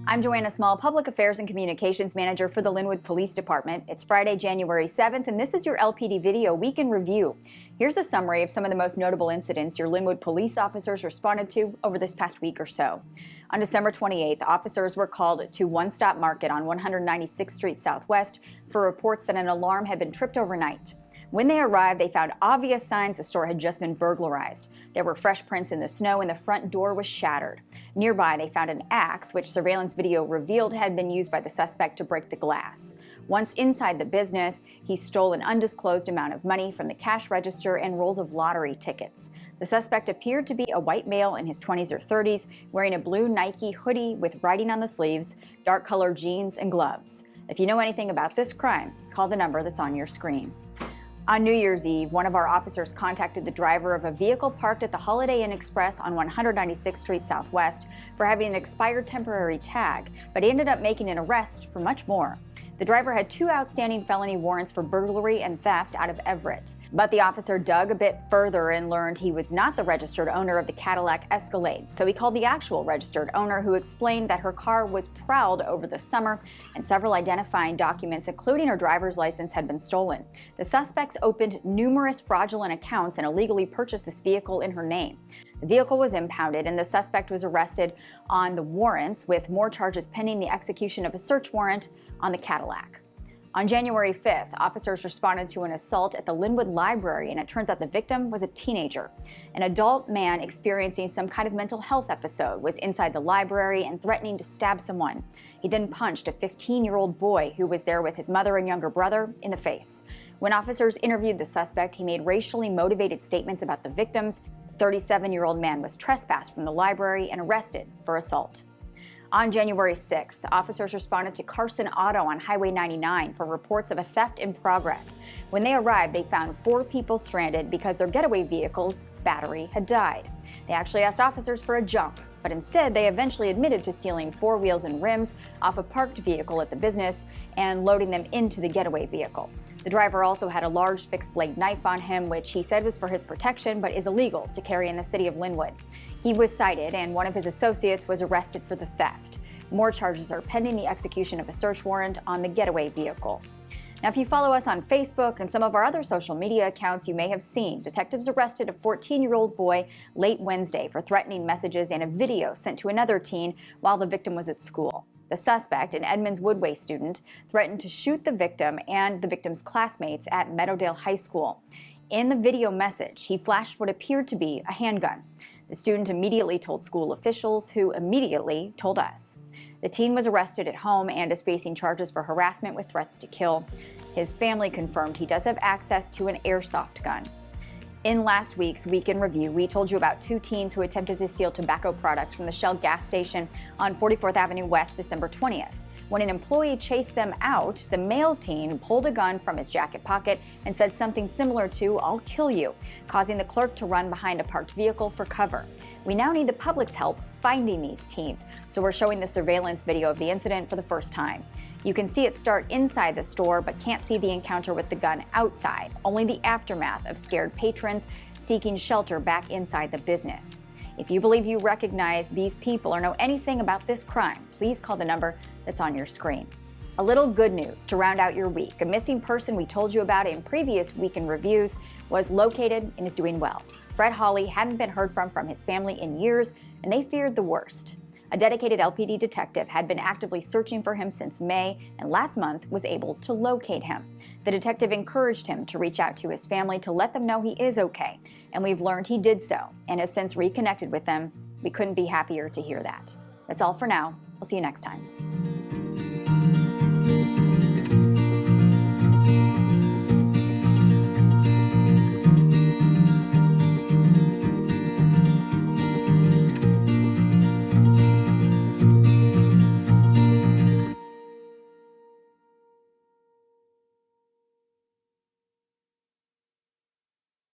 I'm Joanna Small, Public Affairs and Communications Manager for the Lynnwood Police Department. It's Friday, January 7th, and this is your LPD Video Week in Review. Here's a summary of some of the most notable incidents your Lynnwood police officers responded to over this past week or so. On December 28th, officers were called to One Stop Market on 196th Street Southwest for reports that an alarm had been tripped overnight. When they arrived, they found obvious signs the store had just been burglarized. There were fresh prints in the snow and the front door was shattered. Nearby, they found an axe, which surveillance video revealed had been used by the suspect to break the glass. Once inside the business, he stole an undisclosed amount of money from the cash register and rolls of lottery tickets. The suspect appeared to be a white male in his 20s or 30s, wearing a blue Nike hoodie with writing on the sleeves, dark-colored jeans, and gloves. If you know anything about this crime, call the number that's on your screen. On New Year's Eve, one of our officers contacted the driver of a vehicle parked at the Holiday Inn Express on 196th Street Southwest for having an expired temporary tag, but he ended up making an arrest for much more. The driver had 2 outstanding felony warrants for burglary and theft out of Everett. But the officer dug a bit further and learned he was not the registered owner of the Cadillac Escalade. So he called the actual registered owner, who explained that her car was prowled over the summer and several identifying documents, including her driver's license, had been stolen. The suspects opened numerous fraudulent accounts and illegally purchased this vehicle in her name. The vehicle was impounded and the suspect was arrested on the warrants, with more charges pending the execution of a search warrant on the Cadillac. On January 5th, officers responded to an assault at the Lynnwood Library, and it turns out the victim was a teenager. An adult man experiencing some kind of mental health episode was inside the library and threatening to stab someone. He then punched a 15-year-old boy who was there with his mother and younger brother in the face. When officers interviewed the suspect, he made racially motivated statements about the victims. The 37-year-old man was trespassed from the library and arrested for assault. On January 6th, officers responded to Carson Auto on Highway 99 for reports of a theft in progress. When they arrived, they found 4 people stranded because their getaway vehicle's battery had died. They actually asked officers for a jump, but instead they eventually admitted to stealing 4 wheels and rims off a parked vehicle at the business and loading them into the getaway vehicle. The driver also had a large fixed-blade knife on him, which he said was for his protection but is illegal to carry in the city of Lynnwood. He was cited, and one of his associates was arrested for the theft. More charges are pending the execution of a search warrant on the getaway vehicle. Now, if you follow us on Facebook and some of our other social media accounts, you may have seen detectives arrested a 14-year-old boy late Wednesday for threatening messages and a video sent to another teen while the victim was at school. The suspect, an Edmonds Woodway student, threatened to shoot the victim and the victim's classmates at Meadowdale High School. In the video message, he flashed what appeared to be a handgun. The student immediately told school officials, who immediately told us. The teen was arrested at home and is facing charges for harassment with threats to kill. His family confirmed he does have access to an airsoft gun. In last week's Week in Review, we told you about 2 teens who attempted to steal tobacco products from the Shell gas station on 44th Avenue West December 20th. When an employee chased them out, the male teen pulled a gun from his jacket pocket and said something similar to, "I'll kill you," causing the clerk to run behind a parked vehicle for cover. We now need the public's help finding these teens, so we're showing the surveillance video of the incident for the first time. You can see it start inside the store, but can't see the encounter with the gun outside, only the aftermath of scared patrons seeking shelter back inside the business. If you believe you recognize these people or know anything about this crime, please call the number that's on your screen. A little good news to round out your week. A missing person we told you about in previous Week in Reviews was located and is doing well. Fred Hawley hadn't been heard from his family in years, and they feared the worst. A dedicated LPD detective had been actively searching for him since May, and last month was able to locate him. The detective encouraged him to reach out to his family to let them know he is okay, and we've learned he did so and has since reconnected with them. We couldn't be happier to hear that. That's all for now. We'll see you next time.